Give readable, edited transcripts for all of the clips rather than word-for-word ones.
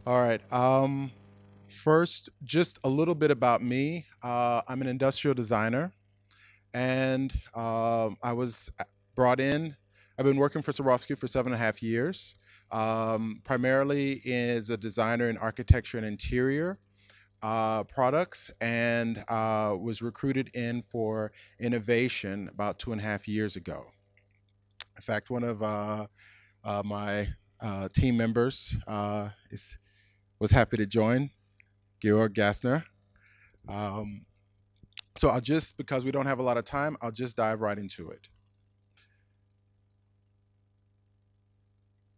All right. First, just a little bit about me. I'm an industrial designer, and I was brought in. I've been working for Swarovski for 7.5 years, primarily as a designer in architecture and interior products, and was recruited in for innovation about 2.5 years ago. In fact, one of my team members was happy to join, Georg Gassner. Um, so I'll just, because we don't have a lot of time, I'll just dive right into it.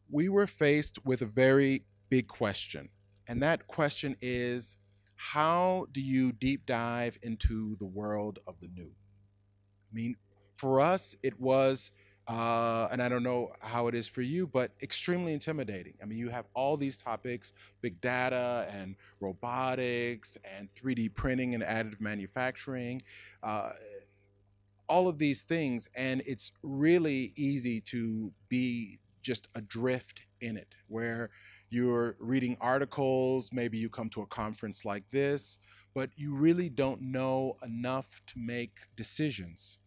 We were faced with a very big question, and that question is, how do you deep dive into the world of the new? I mean, for us, it was, and I don't know how it is for you, but extremely intimidating. I mean, you have all these topics: big data and robotics and 3D printing and additive manufacturing, uh, all of these things. And it's really easy to be just adrift in it, where you're reading articles, maybe you come to a conference like this, but you really don't know enough to make decisions.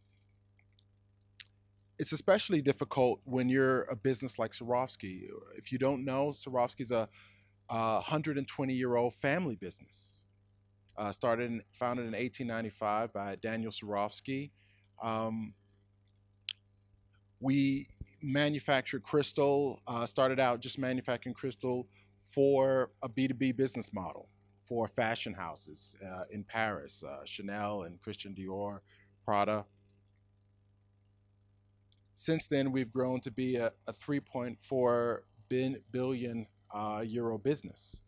It's especially difficult when you're a business like Swarovski. If you don't know, Swarovski's a 120-year-old family business. Founded in 1895 by Daniel Swarovski. Um, we manufactured crystal. Started out just manufacturing crystal for a B2B business model for fashion houses in Paris, Chanel and Christian Dior, Prada. Since then, we've grown to be a 3.4 billion euro business.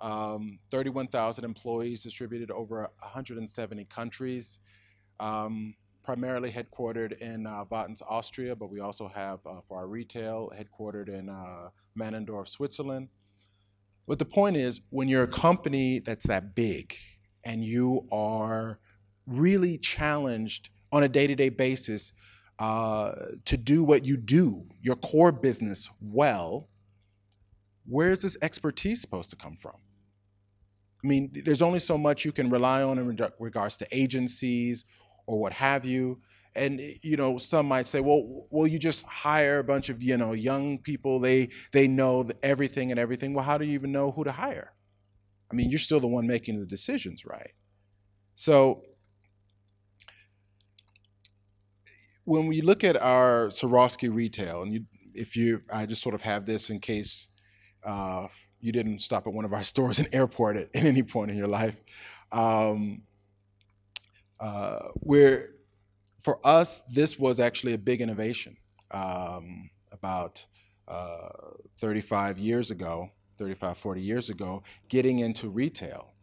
31,000 employees distributed over 170 countries, primarily headquartered in Wattens, Austria, but we also have, for our retail, headquartered in Manendorf, Switzerland. But the point is, when you're a company that's that big and you are really challenged on a day to day basis to do what you do, your core business, well, where's this expertise supposed to come from? I mean, there's only so much you can rely on in regards to agencies or what have you. And some might say, well, you just hire a bunch of young people. They know everything and everything. Well, how do you even know who to hire? I mean, you're still the one making the decisions, right? So when we look at our Swarovski retail, and I just sort of have this in case uh, you didn't stop at one of our stores in airport at any point in your life. Um, where For us, this was actually a big innovation about 35 years ago, 35, 40 years ago, getting into retail,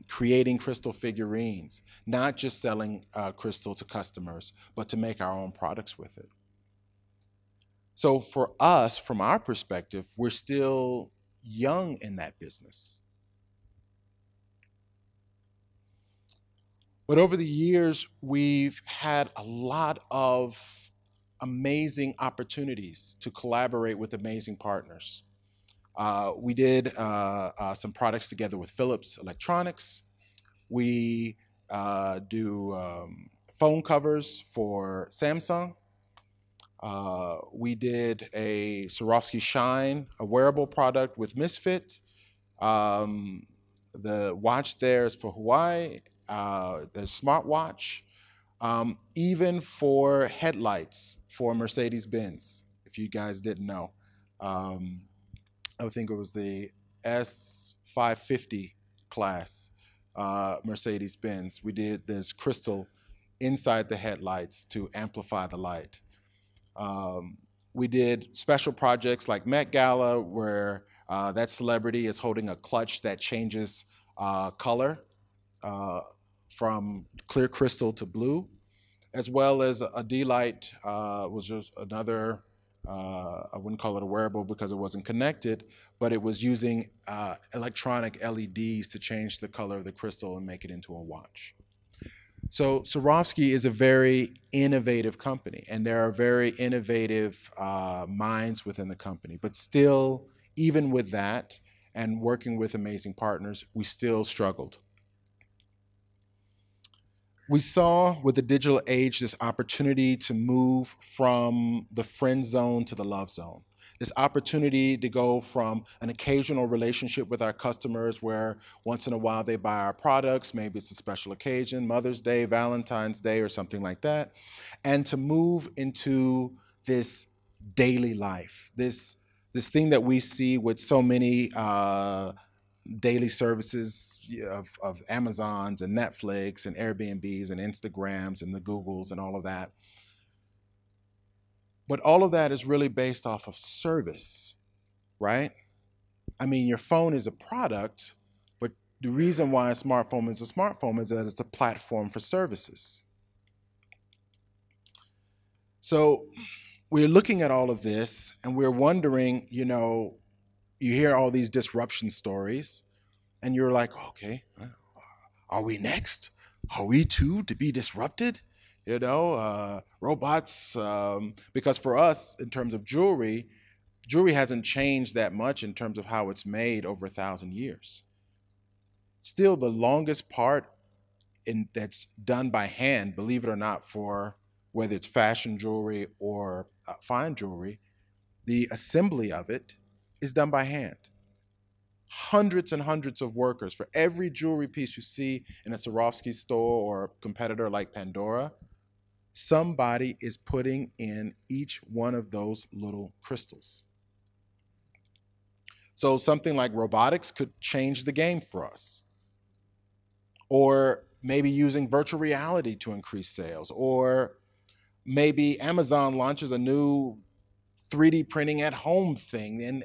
creating crystal figurines, not just selling crystal to customers, but to make our own products with it. So for us, from our perspective, we're still young in that business. But over the years, we've had a lot of amazing opportunities to collaborate with amazing partners. We did some products together with Philips Electronics. We do phone covers for Samsung. We did a Swarovski Shine, a wearable product with Misfit. Um, the watch there is for Hawaii. The smartwatch, even for headlights for Mercedes Benz. If you guys didn't know, um, I think it was the S550 class Mercedes Benz. We did this crystal inside the headlights to amplify the light. Um, we did special projects like Met Gala, where that celebrity is holding a clutch that changes color uh, from clear crystal to blue, as well as a D-Light was just another, I wouldn't call it a wearable because it wasn't connected, but it was using electronic LEDs to change the color of the crystal and make it into a watch. So Swarovski is a very innovative company, and there are very innovative minds within the company. But still, even with that, and working with amazing partners, we still struggled. We saw with the digital age this opportunity to move from the friend zone to the love zone. This opportunity to go from an occasional relationship with our customers where once in a while they buy our products, maybe it's a special occasion, Mother's Day, Valentine's Day, or something like that, and to move into this daily life, this thing that we see with so many daily services of Amazons and Netflix and Airbnbs and Instagrams and the Googles and all of that. But all of that is really based off of service, right? I mean, your phone is a product, but the reason why a smartphone is a smartphone is that it's a platform for services. So we're looking at all of this and we're wondering, you hear all these disruption stories and you're like, okay, are we next? Are we too to be disrupted? Robots, because for us, in terms of jewelry hasn't changed that much in terms of how it's made over 1,000 years. Still, the longest part that's done by hand, believe it or not, for whether it's fashion jewelry or fine jewelry, the assembly of it is done by hand. Hundreds and hundreds of workers for every jewelry piece you see in a Swarovski store or competitor like Pandora. Somebody is putting in each one of those little crystals. So something like robotics could change the game for us. Or maybe using virtual reality to increase sales. Or maybe Amazon launches a new 3D printing at home thing, and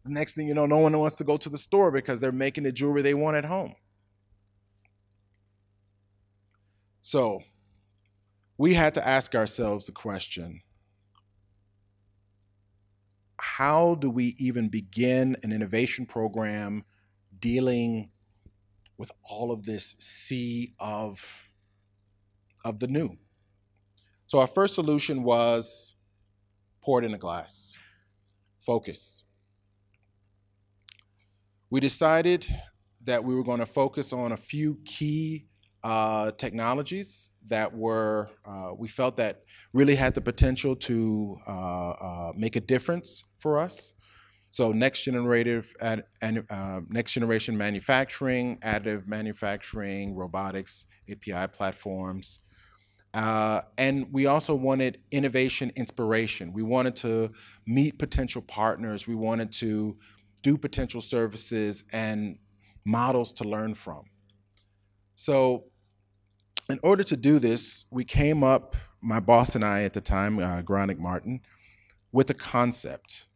the next thing you know, no one wants to go to the store because they're making the jewelry they want at home. So we had to ask ourselves the question, how do we even begin an innovation program dealing with all of this sea of the new? So our first solution was pour it in a glass. Focus. We decided that we were going to focus on a few key technologies that were, we felt that really had the potential to make a difference for us. So next generation manufacturing, additive manufacturing, robotics, API platforms. And we also wanted innovation inspiration. We wanted to meet potential partners. We wanted to do potential services and models to learn from. So in order to do this, we came up, my boss and I at the time, Gronick Martin, with a concept.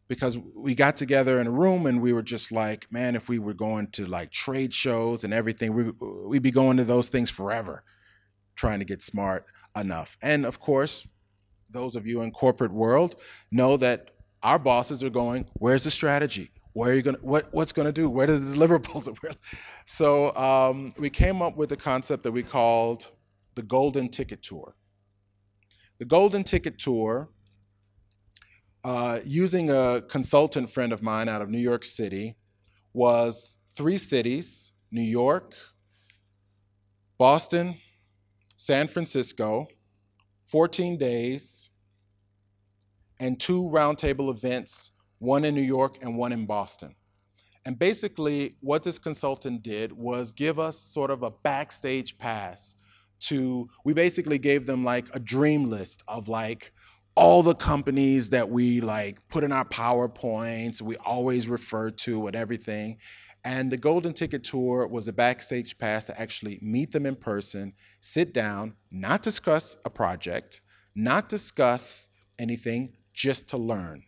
Because we got together in a room and we were just like, man, if we were going to like trade shows and everything, we'd be going to those things forever, trying to get smart enough. And of course, those of you in corporate world know that our bosses are going, where's the strategy? Where are you going? What's going to do? Where are the deliverables? So we came up with a concept that we called the Golden Ticket Tour. The Golden Ticket Tour, using a consultant friend of mine out of New York City, was 3 cities: New York, Boston, San Francisco, 14 days, and 2 roundtable events, one in New York and one in Boston. And basically what this consultant did was give us sort of a backstage pass to, we basically gave them like a dream list of like all the companies that we like put in our PowerPoints, we always refer to and everything. And the Golden Ticket Tour was a backstage pass to actually meet them in person, sit down, not discuss a project, not discuss anything, just to learn.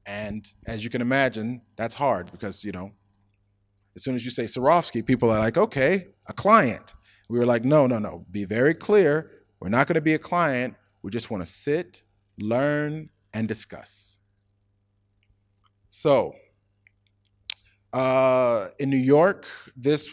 And as you can imagine, that's hard because, as soon as you say Swarovski, people are like, okay, a client. We were like, no, be very clear. We're not going to be a client. We just want to sit, learn, and discuss. So in New York,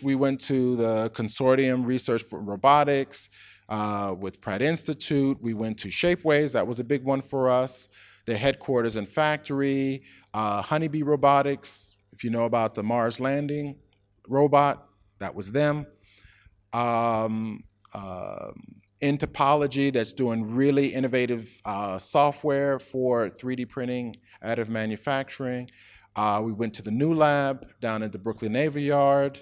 we went to the Consortium Research for Robotics with Pratt Institute. We went to Shapeways. That was a big one for us. their headquarters and factory, Honeybee Robotics, if you know about the Mars landing robot, that was them. Um, in topology, that's doing really innovative software for 3D printing, additive manufacturing. We went to the new lab down at the Brooklyn Navy Yard.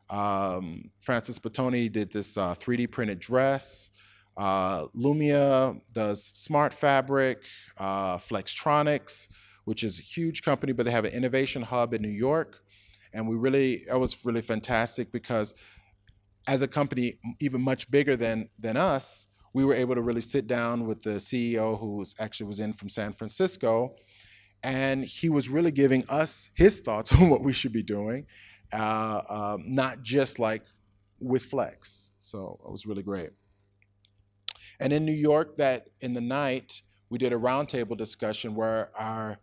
Francis Bottoni did this 3D printed dress. Lumia does smart fabric, Flextronics, which is a huge company, but they have an innovation hub in New York. And it was really fantastic because as a company even much bigger than us, we were able to really sit down with the CEO who was in from San Francisco, and he was really giving us his thoughts on what we should be doing, not just like with Flex. So it was really great. And in New York, that in the night, we did a roundtable discussion where our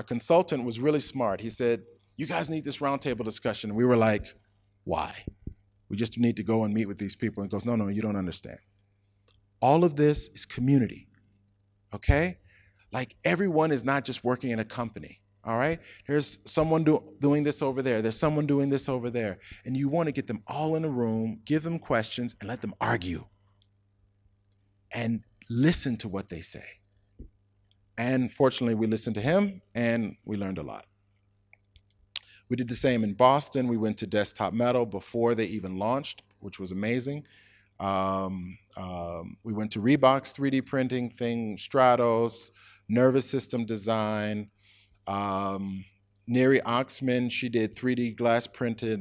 consultant was really smart. He said, "You guys need this roundtable discussion." And we were like, "Why? We just need to go and meet with these people." And he goes, no, you don't understand. All of this is community, okay? Like everyone is not just working in a company, all right? There's someone doing this over there. There's someone doing this over there. And you want to get them all in a room, give them questions, and let them argue. And listen to what they say. And fortunately, we listened to him, and we learned a lot. We did the same in Boston. We went to Desktop Metal before they even launched, which was amazing. We went to Reebok's 3D printing thing, Stratos, nervous system design. Neri Oxman, she did 3D glass printed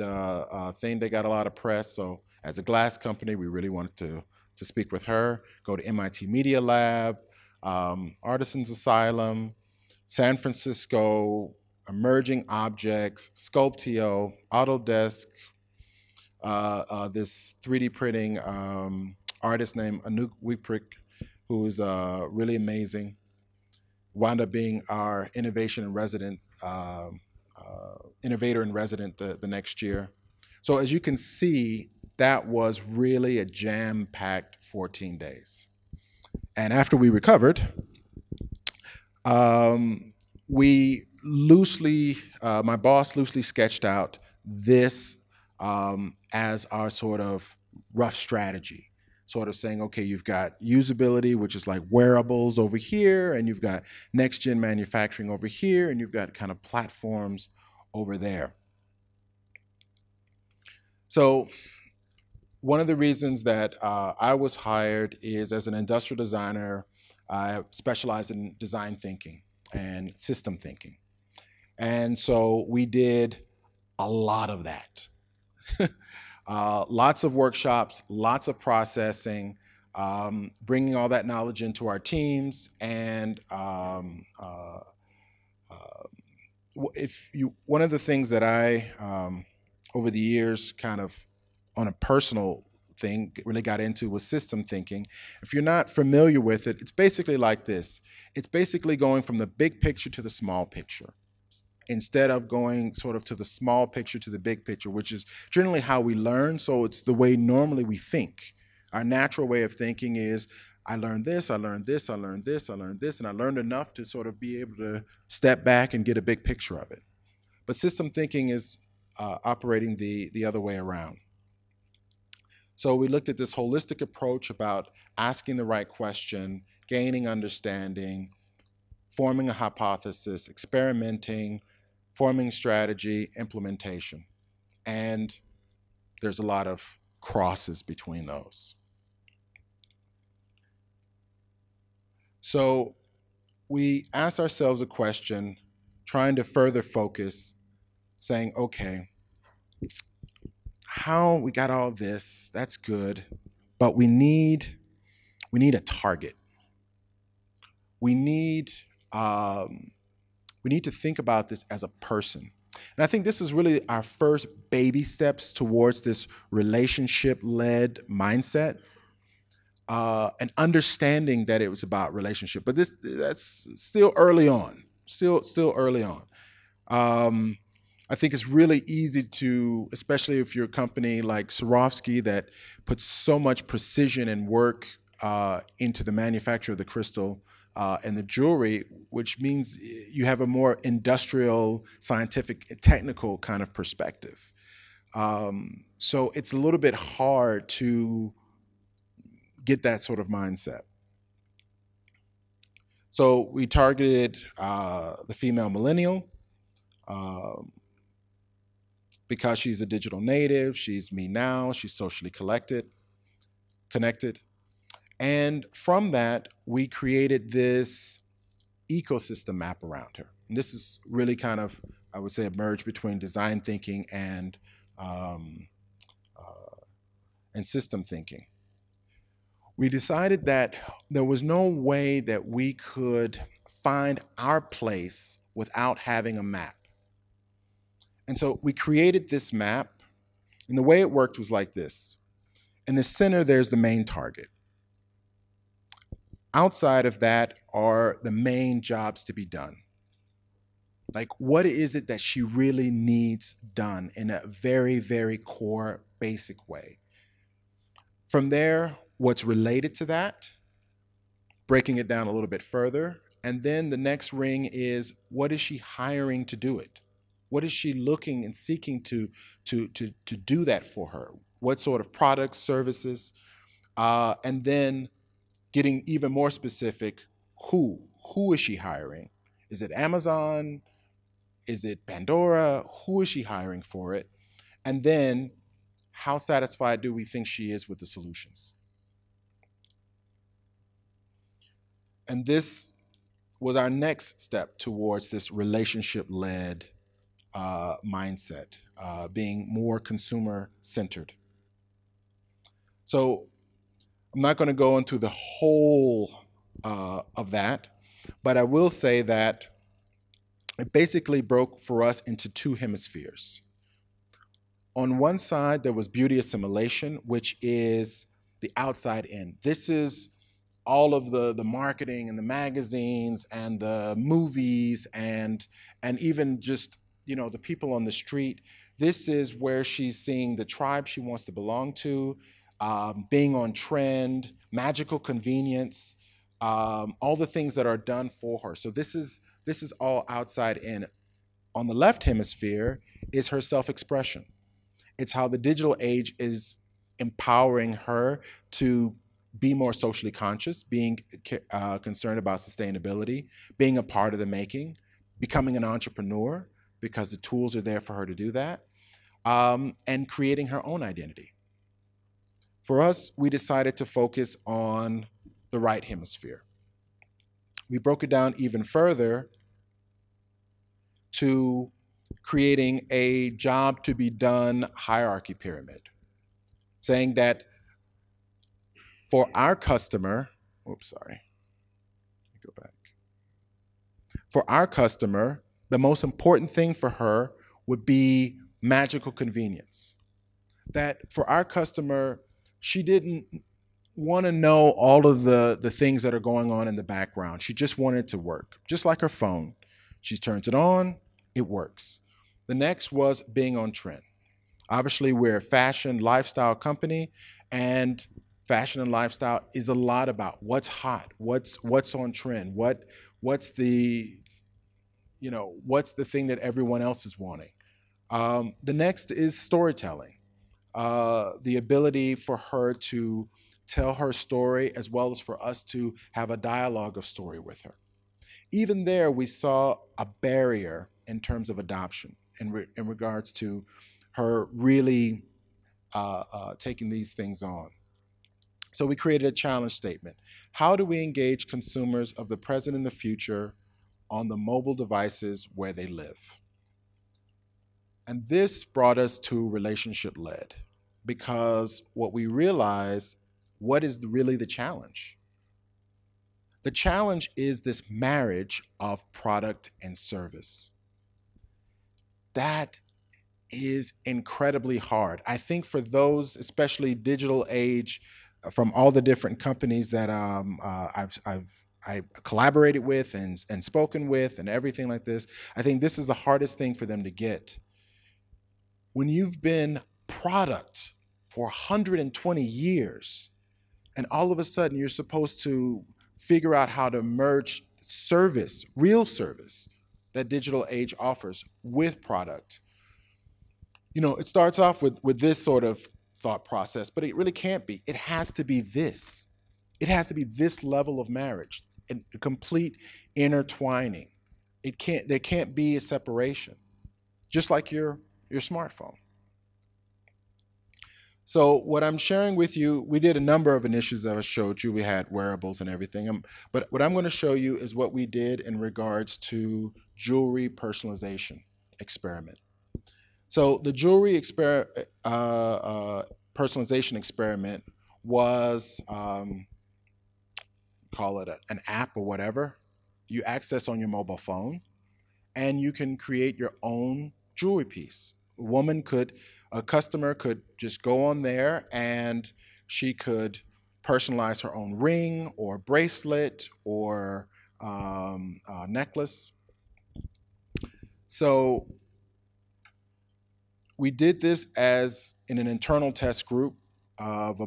thing. They got a lot of press. So as a glass company, we really wanted to speak with her. Go to MIT Media Lab, Artisans Asylum, San Francisco, Emerging Objects, Sculptio, Autodesk, this 3D printing artist named Anouk Wiprik, who is really amazing, wound up being our innovator in residence the next year. So as you can see, that was really a jam-packed 14 days. And after we recovered, my boss loosely sketched out this as our sort of rough strategy, sort of saying, okay, you've got usability, which is like wearables over here, and you've got next-gen manufacturing over here, and you've got kind of platforms over there. So one of the reasons that I was hired is as an industrial designer, I specialize in design thinking and system thinking. And so we did a lot of that. Lots of workshops, lots of processing, bringing all that knowledge into our teams. And one of the things that I, over the years, kind of on a personal thing, really got into was system thinking. If you're not familiar with it, it's basically like this. It's basically going from the big picture to the small picture, instead of going sort of to the small picture to the big picture, which is generally how we learn. So it's the way normally we think. Our natural way of thinking is, I learned this, I learned this, I learned this, I learned this, and I learned enough to sort of be able to step back and get a big picture of it. But system thinking is operating the other way around. So we looked at this holistic approach about asking the right question, gaining understanding, forming a hypothesis, experimenting, forming strategy, implementation. And there's a lot of crosses between those. So we asked ourselves a question, trying to further focus, saying, okay, how we got all this, that's good, but we need a target. We need to think about this as a person. And I think this is really our first baby steps towards this relationship-led mindset, and understanding that it was about relationship. But that's still early on, still early on. I think it's really easy to, especially if you're a company like Swarovski that puts so much precision and work into the manufacture of the crystal, and the jewelry, which means you have a more industrial, scientific, technical kind of perspective. So it's a little bit hard to get that sort of mindset. So we targeted the female millennial um, because she's a digital native. She's me now. She's socially connected. And from that, we created this ecosystem map around her. And this is really kind of, I would say, a merge between design thinking um, uh, and system thinking. We decided that there was no way that we could find our place without having a map. And so we created this map, and the way it worked was like this. In the center, there's the main target. Outside of that are the main jobs to be done. Like, what is it that she really needs done in a very, very core, basic way? From there, what's related to that, breaking it down a little bit further. And then the next ring is, what is she hiring to do it? What is she looking and seeking to do that for her? What sort of products, services? And then getting even more specific, who? Who is she hiring? Is it Amazon? Is it Pandora? Who is she hiring for it? And then how satisfied do we think she is with the solutions? And this was our next step towards this relationship-led mindset, being more consumer-centered. So I'm not going to go into the whole of that, but I will say that it basically broke for us into two hemispheres. On one side, there was beauty assimilation, which is the outside in. This is all of the marketing and the magazines and the movies and even just, you know, the people on the street. This is where she's seeing the tribe she wants to belong to, being on trend, magical convenience, all the things that are done for her. So this is all outside in. On the left hemisphere is her self-expression. It's how the digital age is empowering her to be more socially conscious, being concerned about sustainability, being a part of the making, becoming an entrepreneur because the tools are there for her to do that, and creating her own identity. For us, we decided to focus on the right hemisphere. We broke it down even further to creating a job to be done hierarchy pyramid, saying that for our customer, go back. For our customer, the most important thing for her would be magical convenience. That for our customer, she didn't want to know all of the things that are going on in the background. She just wanted it to work, just like her phone. She turns it on, it works. The next was being on trend. Obviously, we're a fashion lifestyle company, and fashion and lifestyle is a lot about what's hot, what's on trend, what's the what's the thing that everyone else is wanting. The next is storytelling, the ability for her to tell her story as well as for us to have a dialogue of story with her. Even there, we saw a barrier in terms of adoption in regards to her really taking these things on. So we created a challenge statement. How do we engage consumers of the present and the future on the mobile devices where they live? And this brought us to relationship-led, because what we realized, what is really the challenge? The challenge is this marriage of product and service. That is incredibly hard. I think for those, especially digital age, from all the different companies that I collaborated with and spoken with and everything like this, I think this is the hardest thing for them to get. When you've been product for 120 years, and all of a sudden you're supposed to figure out how to merge service, real service that digital age offers with product. It starts off with this sort of thought process, but it really can't be. It has to be this. It has to be this level of marriage, and a complete intertwining. There can't be a separation. Just like your smartphone. So what I'm sharing with you, we did a number of initiatives that I showed you. We had wearables and everything. But what I'm going to show you is what we did in regards to jewelry personalization experiment. So the jewelry personalization experiment was, call it an app or whatever, you access on your mobile phone, and you can create your own jewelry piece. A customer could just go on there and she could personalize her own ring or bracelet or necklace. So we did this as in an internal test group of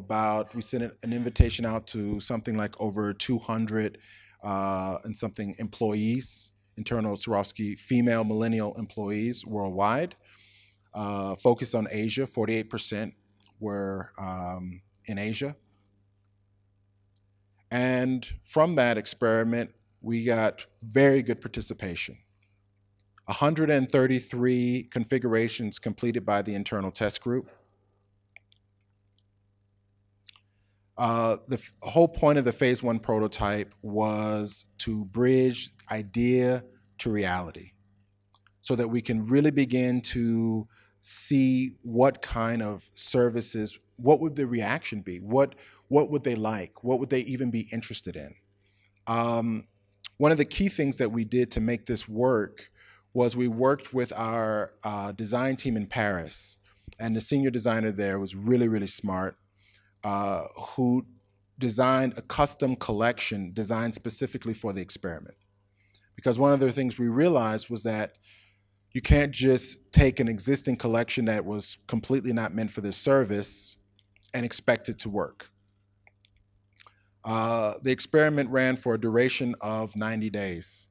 we sent an invitation out to something like over 200 and something employees, internal Swarovski female millennial employees worldwide, focused on Asia. 48% were in Asia. And from that experiment, we got very good participation. 133 configurations completed by the internal test group. The whole point of the phase 1 prototype was to bridge idea to reality so that we can really begin to see what kind of services, what would the reaction be? What would they like? What would they even be interested in? One of the key things that we did to make this work was we worked with our design team in Paris, and the senior designer there was really, really smart, who designed a custom collection designed specifically for the experiment. Because one of the things we realized was that you can't just take an existing collection that was completely not meant for this service and expect it to work. The experiment ran for a duration of 90 days.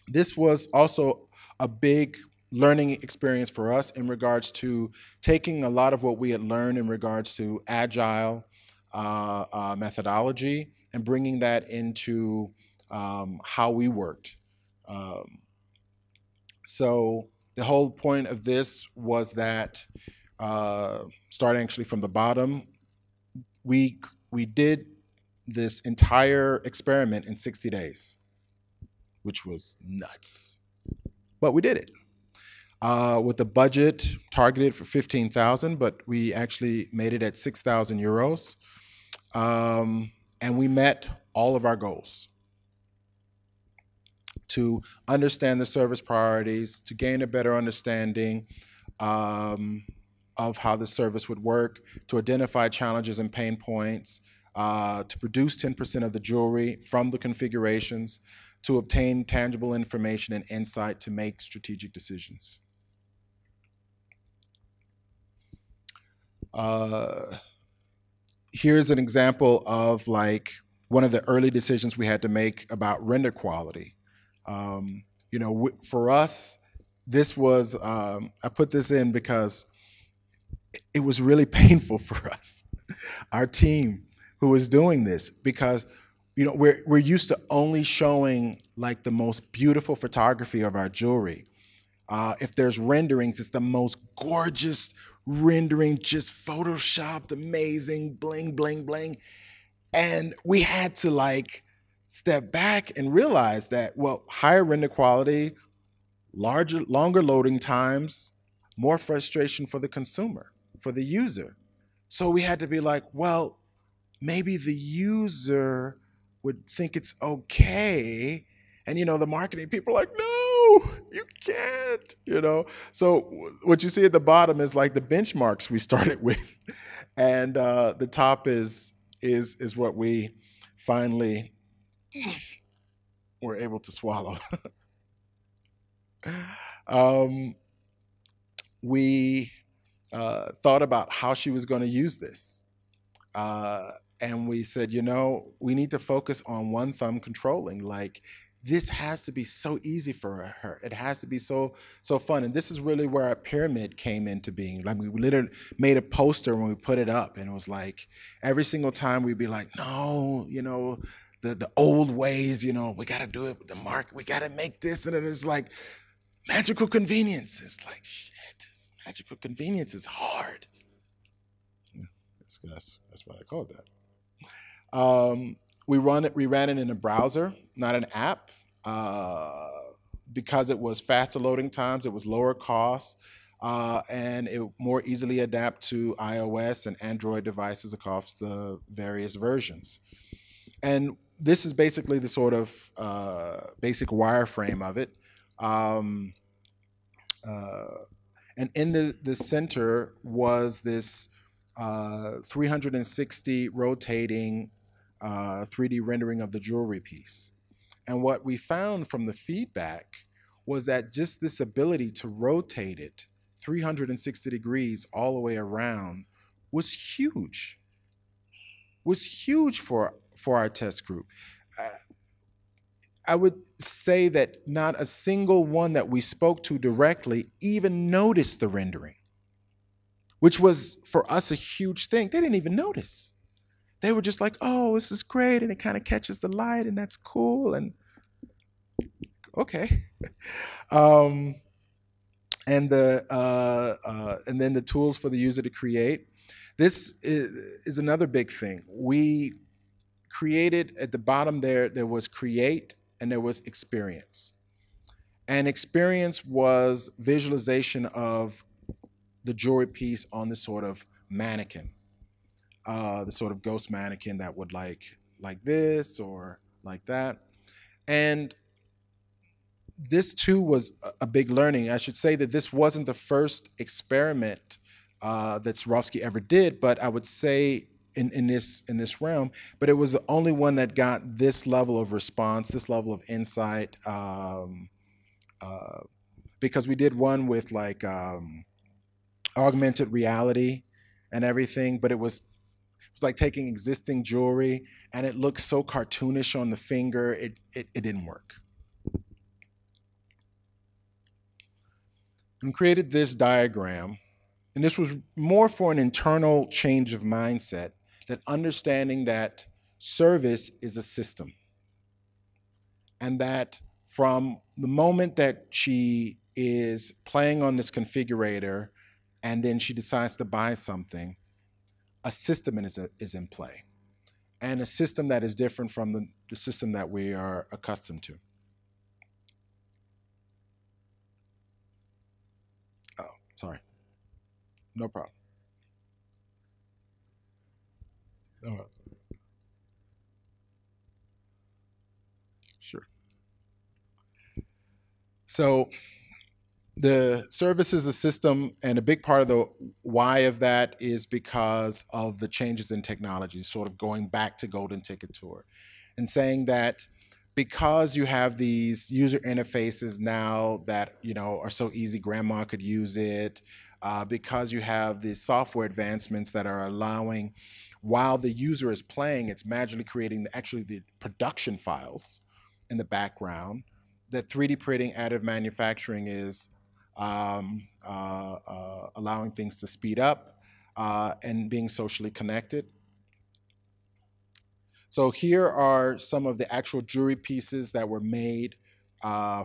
This was also a big learning experience for us in regards to taking a lot of what we had learned in regards to agile methodology and bringing that into how we worked. So the whole point of this was that, starting actually from the bottom, we did this entire experiment in 60 days, which was nuts, but we did it. With the budget targeted for 15,000, but we actually made it at 6,000 euros. And we met all of our goals: to understand the service priorities, to gain a better understanding of how the service would work, to identify challenges and pain points, to produce 10% of the jewelry from the configurations, to obtain tangible information and insight to make strategic decisions. Here's an example of like one of the early decisions we had to make about render quality. For us, this was, I put this in because it was really painful for us, our team who was doing this, because we're used to only showing like the most beautiful photography of our jewelry. If there's renderings, it's the most gorgeous rendering, just photoshopped, amazing, bling, bling, bling. And we had to like step back and realize that, well, higher render quality, longer loading times, more frustration for the consumer, for the user. So we had to be like, well, maybe the user would think it's okay. And, the marketing people are like, no, you can't, So what you see at the bottom is like the benchmarks we started with. And the top is what we finally were able to swallow. We thought about how she was going to use this. and we said, you know, we need to focus on one thumb controlling. Like, this has to be so easy for her. It has to be so fun. And this is really where our pyramid came into being. Like, we literally made a poster when we put it up, and it was like every single time we'd be like, no, you know, the old ways, you know, we got to do it with the market. We got to make this, and then it's like magical convenience. It's like, shit, magical convenience is hard. Yeah, that's what I call that. We ran it in a browser, not an app, because it was faster loading times, it was lower cost, and it more easily adapt to iOS and Android devices across the various versions. And this is basically the sort of basic wireframe of it. Um, uh, and in the center was this 360 rotating 3D rendering of the jewelry piece. And what we found from the feedback was that just this ability to rotate it 360 degrees all the way around was huge. Was huge for our test group. Uh, I would say that not a single one that we spoke to directly even noticed the rendering, which was for us a huge thing. They didn't even notice. They were just like, oh, this is great, and it kind of catches the light, and that's cool, and okay. um, and then the tools for the user to create. This is another big thing. We created at the bottom there was create and there was experience. And experience was visualization of the jewelry piece on this sort of mannequin, the sort of ghost mannequin that would like this or like that. And this too was a big learning. I should say that this wasn't the first experiment that Swarovski ever did, but I would say in this realm, but it was the only one that got this level of response, this level of insight, because we did one with like augmented reality and everything, but it was like taking existing jewelry and it looked so cartoonish on the finger, it didn't work. And created this diagram, and this was more for an internal change of mindset, that understanding that service is a system, and that from the moment that she is playing on this configurator and then she decides to buy something, a system is in play, and a system that is different from the system that we are accustomed to. Oh, sorry. No problem. No, sure. So the service is a system, and a big part of the why of that is because of the changes in technology, sort of going back to Golden Ticket Tour and saying that because you have these user interfaces now that are so easy, grandma could use it, because you have the software advancements that are allowing, while the user is playing, it's magically creating actually the production files in the background. That 3D printing, additive manufacturing is allowing things to speed up and being socially connected. So here are some of the actual jewelry pieces that were made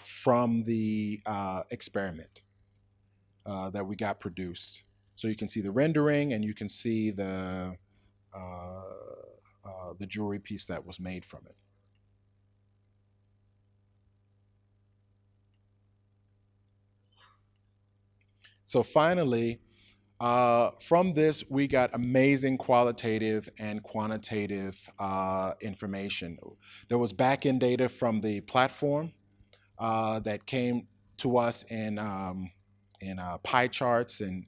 from the experiment that we got produced. So you can see the rendering, and you can see the jewelry piece that was made from it. So finally, from this, we got amazing qualitative and quantitative information. There was back-end data from the platform that came to us in pie charts and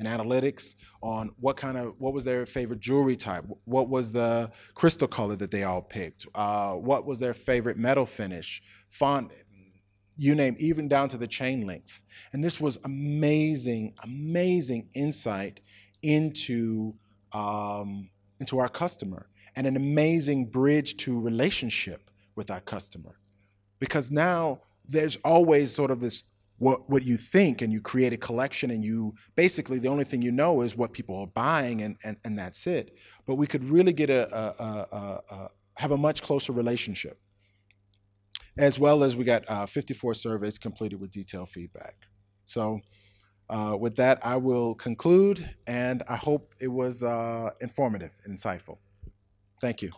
analytics on what was their favorite jewelry type, what was the crystal color that they all picked, what was their favorite metal finish, font, you name, even down to the chain length. And this was amazing, amazing insight into our customer. and an amazing bridge to relationship with our customer. Because now there's always sort of this what you think, and you create a collection, and you basically the only thing you know is what people are buying, and that's it. But we could really get have a much closer relationship, as well as we got 54 surveys completed with detailed feedback. So with that, I will conclude, and I hope it was informative and insightful. Thank you.